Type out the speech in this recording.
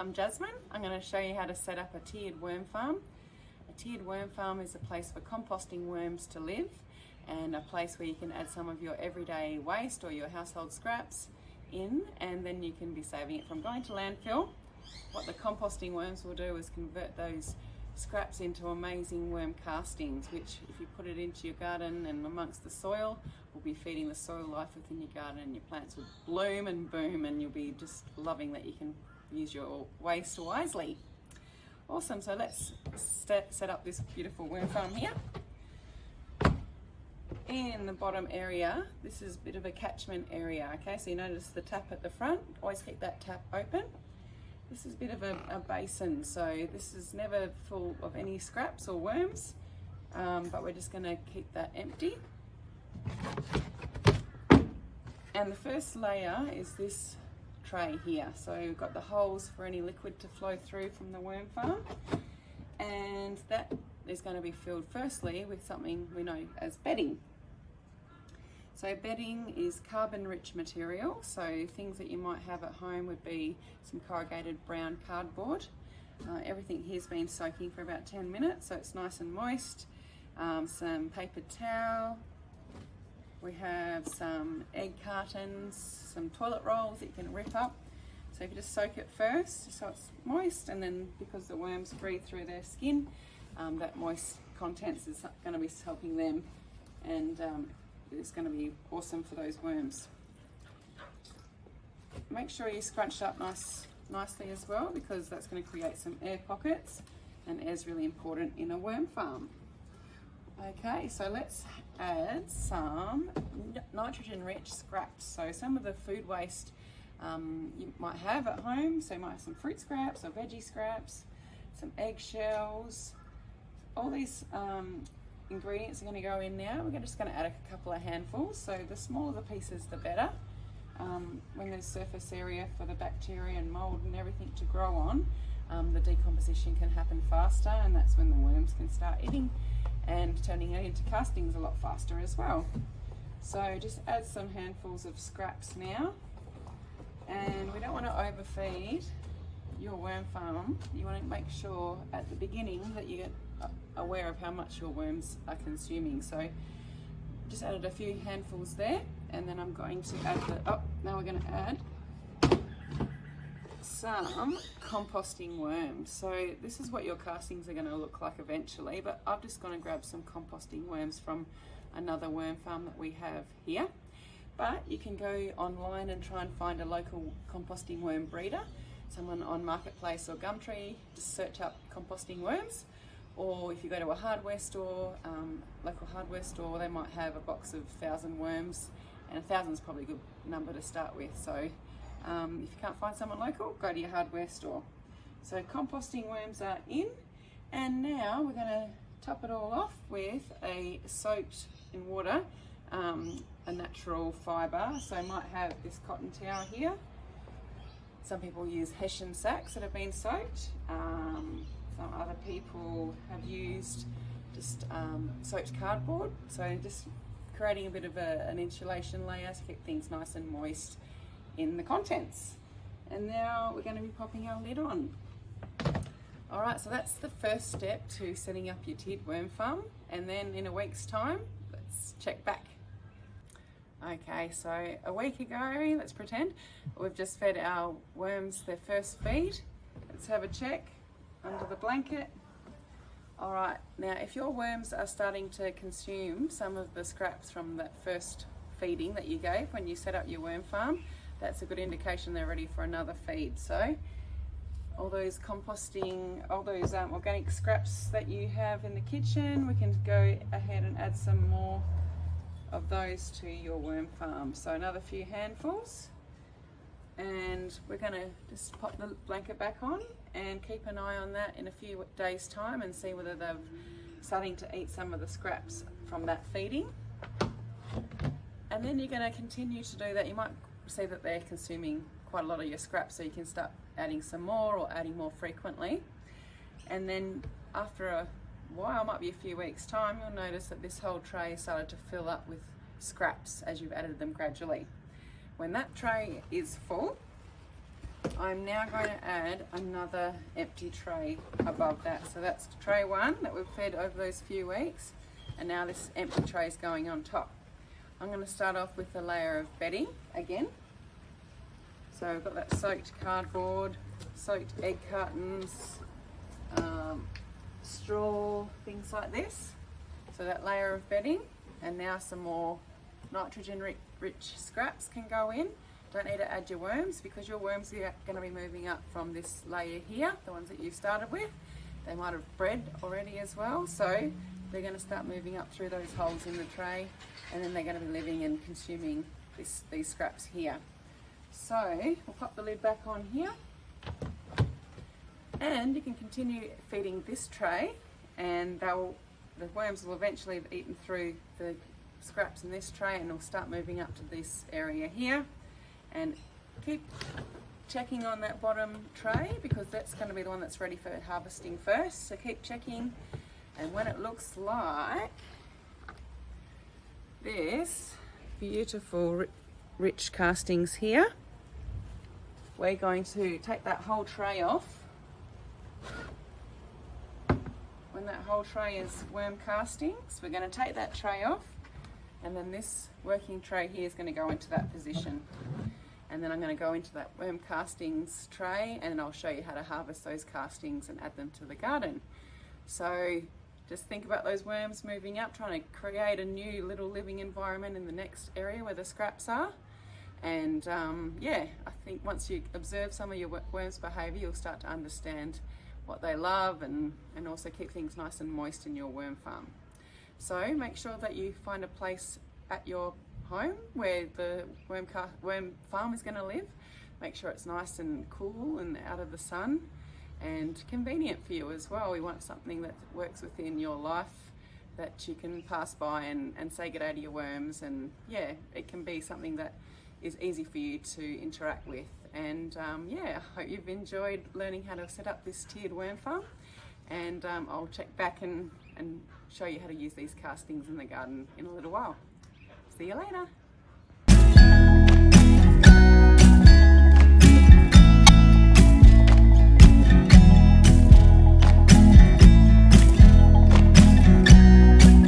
I'm Jasmine. I'm going to show you how to set up a tiered worm farm. A tiered worm farm is a place for composting worms to live and a place where you can add some of your everyday waste or your household scraps in, and then you can be saving it from going to landfill. What the composting worms will do is convert those scraps into amazing worm castings, which if you put it into your garden and amongst the soil, will be feeding the soil life within your garden, and your plants will bloom and boom, and you'll be just loving that you can use your waste wisely. Awesome, so let's set up this beautiful worm farm here. In the bottom area, this is a bit of a catchment area, okay? So you notice the tap at the front, always keep that tap open. This is a bit of a basin, so this is never full of any scraps or worms, but we're just going to keep that empty. And the first layer is this tray here. So we've got the holes for any liquid to flow through from the worm farm, and that is going to be filled firstly with something we know as bedding. So bedding is carbon-rich material, so things that you might have at home would be some corrugated brown cardboard. Everything here's been soaking for about 10 minutes, so it's nice and moist. Some paper towel. We have some egg cartons, some toilet rolls that you can rip up. So you can just soak it first so it's moist, and then because the worms breathe through their skin, that moist contents is going to be helping them, and it's going to be awesome for those worms. Make sure you scrunch up nicely as well, because that's going to create some air pockets, and air is really important in a worm farm. Okay, so let's add some nitrogen-rich scraps. So some of the food waste you might have at home, so you might have some fruit scraps or veggie scraps, some eggshells. All these ingredients are going to go in now. We're just going to add a couple of handfuls, so the smaller the pieces the better. When there's surface area for the bacteria and mold and everything to grow on, the decomposition can happen faster, and that's when the worms can start eating and turning it into castings a lot faster as well. So just add some handfuls of scraps now, and we don't want to overfeed your worm farm. You want to make sure at the beginning that you get aware of how much your worms are consuming. So just added a few handfuls there, and then I'm going to add now we're going to add some composting worms. So this is what your castings are going to look like eventually, but I'm just going to grab some composting worms from another worm farm that we have here. But you can go online and try and find a local composting worm breeder, someone on Marketplace or Gumtree. Just search up composting worms, or if you go to a hardware store, local hardware store, they might have a box of 1,000 worms, and 1,000 is probably a good number to start with. So if you can't find someone local, go to your hardware store. So composting worms are in, and now we're going to top it all off with a soaked in water, a natural fibre. So I might have this cotton towel here. Some people use hessian sacks that have been soaked. Some other people have used just soaked cardboard. So just creating a bit of an insulation layer to keep things nice and moist in the contents. And now we're going to be popping our lid on. Alright, so that's the first step to setting up your tiered worm farm, and then in a week's time, let's check back. Okay, so a week ago, let's pretend, we've just fed our worms their first feed. Let's have a check under the blanket. Alright, now if your worms are starting to consume some of the scraps from that first feeding that you gave when you set up your worm farm, that's a good indication they're ready for another feed. So all those composting, all those organic scraps that you have in the kitchen, we can go ahead and add some more of those to your worm farm. So another few handfuls, and we're going to just pop the blanket back on and keep an eye on that in a few days time and see whether they're starting to eat some of the scraps from that feeding. And then you're going to continue to do that. You might see that they're consuming quite a lot of your scraps, so you can start adding some more or adding more frequently. And then after a while, might be a few weeks time, you'll notice that this whole tray started to fill up with scraps as you've added them gradually. When that tray is full, I'm now going to add another empty tray above that. So that's tray 1 that we've fed over those few weeks, and now this empty tray is going on top. I'm going to start off with a layer of bedding again. So I've got that soaked cardboard, soaked egg cartons, straw, things like this. So that layer of bedding, and now some more nitrogen rich scraps can go in. Don't need to add your worms, because your worms are going to be moving up from this layer here, the ones that you've started with. They might have bred already as well, so they're going to start moving up through those holes in the tray, and then they're going to be living and consuming these scraps here. So we'll pop the lid back on here, and you can continue feeding this tray, and the worms will eventually have eaten through the scraps in this tray, and they'll start moving up to this area here. And keep checking on that bottom tray, because that's going to be the one that's ready for harvesting first. So keep checking, and when it looks like this beautiful rich castings here, we're going to take that whole tray off. When that whole tray is worm castings, we're going to take that tray off, and then this working tray here is going to go into that position. And then I'm going to go into that worm castings tray, and I'll show you how to harvest those castings and add them to the garden. So just think about those worms moving up, trying to create a new little living environment in the next area where the scraps are. And yeah, I think once you observe some of your worms' behaviour, you'll start to understand what they love, and also keep things nice and moist in your worm farm. So make sure that you find a place at your home where the worm farm is going to live. Make sure it's nice and cool and out of the sun, and convenient for you as well. We want something that works within your life, that you can pass by and say good day to your worms, and yeah, it can be something that is easy for you to interact with. And yeah, I hope you've enjoyed learning how to set up this tiered worm farm, and I'll check back and show you how to use these castings in the garden in a little while. See you later.